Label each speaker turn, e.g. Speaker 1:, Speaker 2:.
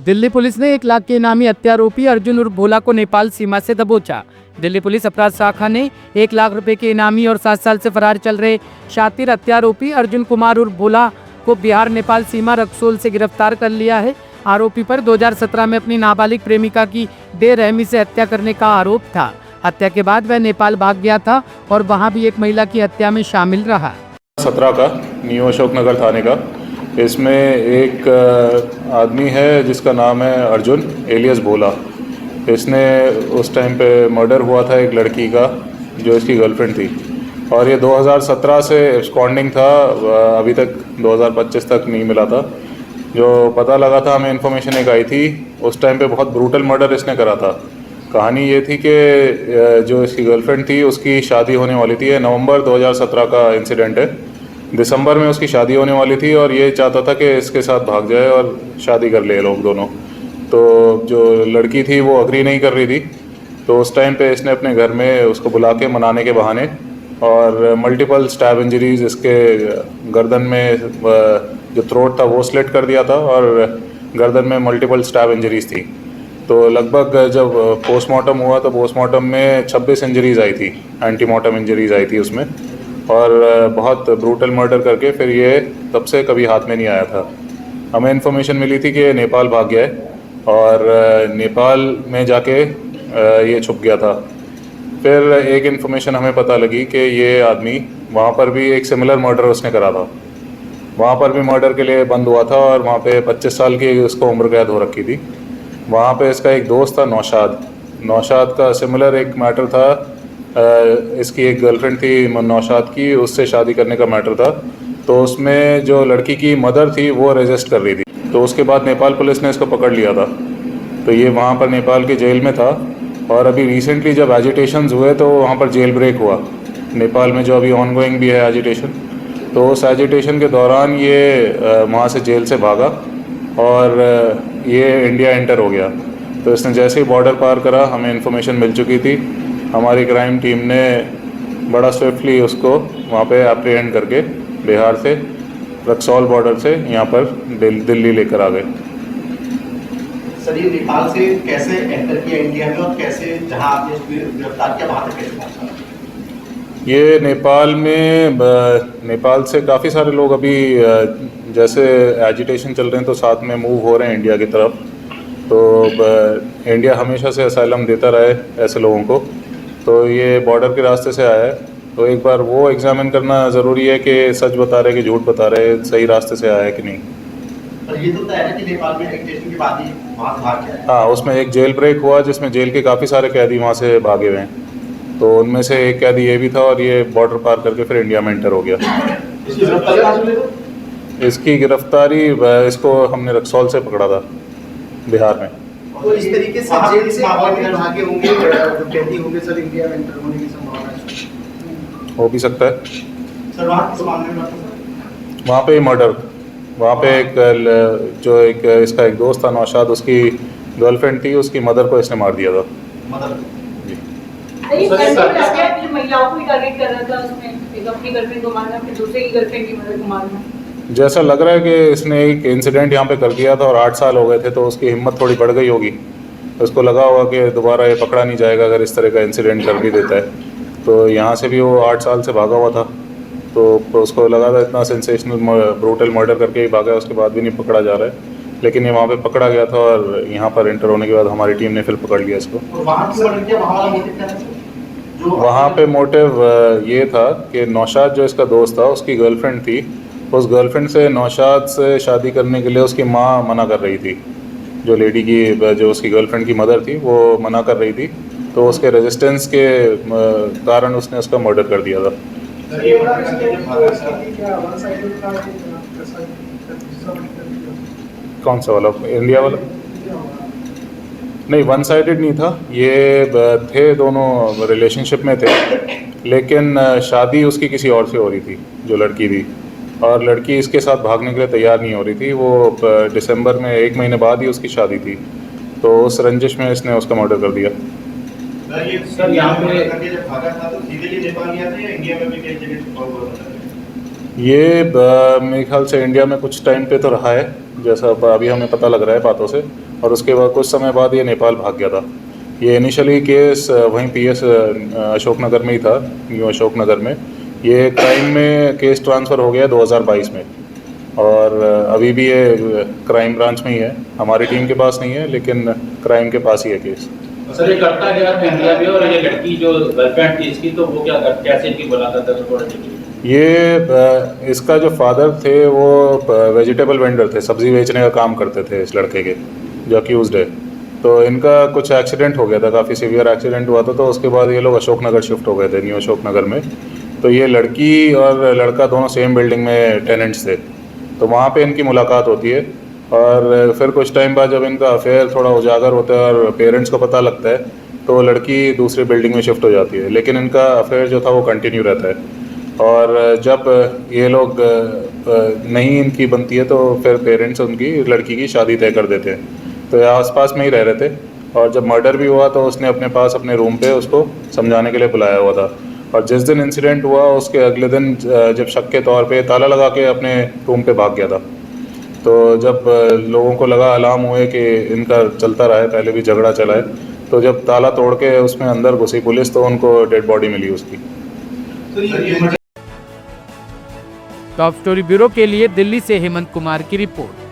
Speaker 1: Delhi police ने 1 लाख के इनामी हत्यारोपी अर्जुन उर्फ भोला को नेपाल सीमा से दबोचा। दिल्ली पुलिस अपराध शाखा ने 1 लाख रुपए के इनामी और 7 साल से फरार चल रहे शातिर हत्यारोपी अर्जुन कुमार उर्फ भोला को बिहार नेपाल सीमा रक्सौल से गिरफ्तार कर लिया है। आरोपी पर 2017 में अपनी नाबालिग प्रेमिका की बेरहमी से हत्या करने का आरोप था। हत्या के बाद वह नेपाल भाग गया था और वहां भी एक महिला की हत्या में शामिल रहा।
Speaker 2: 17 का न्यू अशोकनगर थाने का। इसमें एक आदमी है जिसका नाम है अर्जुन एलियस भोला। इसने उस टाइम पे मर्डर हुआ था एक लड़की का जो इसकी गर्लफ्रेंड थी और ये 2017 से एब्सकॉन्डिंग था, अभी तक 2025 तक नहीं मिला था। जो पता लगा था, हमें इन्फॉर्मेशन एक आई थी, उस टाइम पे बहुत ब्रूटल मर्डर इसने करा था। कहानी ये थी कि जो इसकी गर्लफ्रेंड थी उसकी शादी होने वाली थी। नवंबर 2017 का इंसिडेंट है। दिसंबर में उसकी शादी होने वाली थी और ये चाहता था कि इसके साथ भाग जाए और शादी कर ले लोग दोनों। तो जो लड़की थी वो अग्री नहीं कर रही थी, तो उस टाइम पे इसने अपने घर में उसको बुला के मनाने के बहाने और मल्टीपल स्टैब इंजरीज इसके गर्दन में, जो थ्रोट था वो स्लिट कर दिया था और गर्दन में मल्टीपल स्टैब इंजरीज थी। तो लगभग जब पोस्टमार्टम हुआ तो पोस्टमार्टम में 26 इंजरीज आई थी, एंटीमार्टम इंजरीज आई थी उसमें, और बहुत ब्रूटल मर्डर करके फिर ये तब से कभी हाथ में नहीं आया था। हमें इन्फॉर्मेशन मिली थी कि नेपाल भाग गया है और नेपाल में जाके ये छुप गया था। फिर एक इन्फॉर्मेशन हमें पता लगी कि ये आदमी वहाँ पर भी एक सिमिलर मर्डर उसने करा था, वहाँ पर भी मर्डर के लिए बंद हुआ था और वहाँ पे 25 साल की उसको उम्र कैद हो रखी थी। वहाँ पे इसका एक दोस्त था नौशाद का सिमिलर एक मैटर था। इसकी एक गर्लफ्रेंड थी नौशाद की, उससे शादी करने का मैटर था। तो उसमें जो लड़की की मदर थी वो रेजिस्ट कर रही थी, तो उसके बाद नेपाल पुलिस ने इसको पकड़ लिया था। तो ये वहाँ पर नेपाल की जेल में था और अभी रिसेंटली जब एजिटेशंस हुए तो वहाँ पर जेल ब्रेक हुआ नेपाल में, जो अभी ऑनगोइंग भी है एजिटेशन। तो उस एजिटेशन के दौरान ये वहाँ से जेल से भागा और ये इंडिया एंटर हो गया। तो इसने जैसे ही बॉर्डर पार करा, हमें इन्फॉर्मेशन मिल चुकी थी। हमारी क्राइम टीम ने बड़ा स्विफ्टली उसको वहाँ पे एप्रीहेंड करके बिहार से रक्सौल बॉर्डर से यहाँ पर दिल्ली लेकर आ गए।
Speaker 3: सर, ये नेपाल से कैसे एंटर किया इंडिया में और कैसे जहाँ आपने गिरफ्तार किया वहाँ तक कैसे पहुँचा?
Speaker 2: ये नेपाल से काफ़ी सारे लोग अभी जैसे एजिटेशन चल रहे हैं तो साथ में मूव हो रहे हैं इंडिया की तरफ। तो इंडिया हमेशा से असाइलम देता रहा है ऐसे लोगों को, तो ये बॉर्डर के रास्ते से आया है। तो एक बार वो एग्जामिन करना ज़रूरी है कि सच बता रहे कि झूठ बता रहे, सही रास्ते से आया है कि नहीं।
Speaker 3: पर ये तो तय है कि नेपाल में एजिटेशन के बाद ही वहाँ से भाग गया है।
Speaker 2: हाँ, उसमें एक जेल ब्रेक हुआ जिसमें जेल के काफ़ी सारे कैदी वहाँ से भागे हुए हैं। तो उनमें से एक कैदी ये भी था और ये बॉर्डर पार करके फिर इंडिया में एंटर हो गया। इसकी गिरफ्तारी इसको हमने रक्सौल से पकड़ा था, बिहार में।
Speaker 3: तो इस तरीके से जेल से भागे होंगे, कैदी होंगे सर, इंडिया में एंटर होने की संभावना है?
Speaker 2: हो भी सकता है
Speaker 3: सर। वहाँ किस मामले में?
Speaker 2: वहाँ पे मर्डर, वहाँ पे एक इसका एक दोस्त था नौशाद, उसकी गर्लफ्रेंड थी, उसकी मदर को इसने मार दिया था।
Speaker 3: मदर
Speaker 4: महिलाओं को टारगेट कर रहा था, उसमें एक अपनी गर्लफ्रेंड को मारना, फिर दूसरे की गर्लफ्रेंड की मदर को मारना।
Speaker 2: जैसा लग रहा है कि इसने एक इंसिडेंट यहाँ पे कर दिया था और 8 साल हो गए थे, तो उसकी हिम्मत थोड़ी बढ़ गई होगी। उसको लगा होगा कि दोबारा ये पकड़ा नहीं जाएगा अगर इस तरह का इंसिडेंट कर भी देता है। तो यहाँ से भी वो 8 साल से भागा हुआ था, तो उसको लगा था इतना सेंसेशनल ब्रूटल मर्डर करके ही भागा, उसके बाद भी नहीं पकड़ा जा रहा है। लेकिन ये वहाँ पे पकड़ा गया था और यहाँ पर एंटर होने के बाद हमारी टीम ने फिर पकड़ लिया इसको। वहाँ पे मोटिव ये था कि नौशाद जो इसका दोस्त था, उसकी गर्लफ्रेंड थी, उस गर्लफ्रेंड से नौशाद से शादी करने के लिए उसकी माँ मना कर रही थी। जो लेडी की, जो उसकी गर्लफ्रेंड की मदर थी, वो मना कर रही थी, तो उसके रेजिस्टेंस के कारण उसने उसका मर्डर कर दिया था। कौन सा वाला? इंडिया वाला? नहीं, वन साइडेड नहीं था ये, थे दोनों रिलेशनशिप में थे, लेकिन शादी उसकी किसी और से हो रही थी, जो लड़की थी, और लड़की इसके साथ भागने के लिए तैयार नहीं हो रही थी। वो दिसंबर में 1 महीने बाद ही उसकी शादी थी, तो उस रंजिश में इसने उसका मर्डर कर दिया।
Speaker 3: सर, यहाँ पे जब भागा था तो सीधे नेपाल गया था या इंडिया में भी कई जगह छुपा हुआ था?
Speaker 2: ये मेरे ख्याल से इंडिया में कुछ टाइम पे तो रहा है, जैसा अभी हमें पता लग रहा है बातों से, और उसके बाद कुछ समय बाद ये नेपाल भाग गया था। ये इनिशियली केस वहीं पीएस अशोकनगर में ही था, न्यू अशोकनगर में। ये क्राइम में केस ट्रांसफ़र हो गया 2022 में, और अभी भी ये क्राइम ब्रांच में ही है। हमारी टीम के पास नहीं है, लेकिन क्राइम के पास ही है केस।
Speaker 5: सर, ये करता क्या था इंडिया में, और ये लड़की जो गर्लफ्रेंड थी इसकी, तो वो क्या कैसे इनकी मुलाकात था थोड़ा देखिए।
Speaker 2: ये इसका जो फादर थे वो वेजिटेबल वेंडर थे, सब्ज़ी बेचने का काम करते थे इस लड़के के, जो अक्यूज़्ड है। तो इनका कुछ एक्सीडेंट हो गया था, काफ़ी सीवियर एक्सीडेंट हुआ था, तो उसके बाद ये लोग अशोकनगर शिफ्ट हो गए थे, न्यू अशोकनगर में। तो ये लड़की और लड़का दोनों सेम बिल्डिंग में टेनेंट्स थे, तो वहाँ पे इनकी मुलाकात होती है। और फिर कुछ टाइम बाद जब इनका अफेयर थोड़ा उजागर होता है और पेरेंट्स को पता लगता है, तो लड़की दूसरी बिल्डिंग में शिफ्ट हो जाती है, लेकिन इनका अफेयर जो था वो कंटिन्यू रहता है। और जब ये लोग नहीं इनकी बनती है, तो फिर पेरेंट्स उनकी लड़की की शादी तय कर देते हैं। तो ये आसपास में ही रह रहे थे, और जब मर्डर भी हुआ तो उसने अपने पास अपने रूम पे उसको समझाने के लिए बुलाया हुआ था। और जिस दिन इंसिडेंट हुआ उसके अगले दिन जब शक के तौर पे ताला लगा के अपने रूम पे भाग गया था। तो जब लोगों को लगा, अलार्म हुए कि इनका चलता रहा है, पहले भी झगड़ा चला है, तो जब ताला तोड़ के उसमें अंदर घुसी पुलिस, तो उनको डेड बॉडी मिली उसकी।
Speaker 1: टॉप स्टोरी ब्यूरो के लिए दिल्ली से हेमंत कुमार की रिपोर्ट।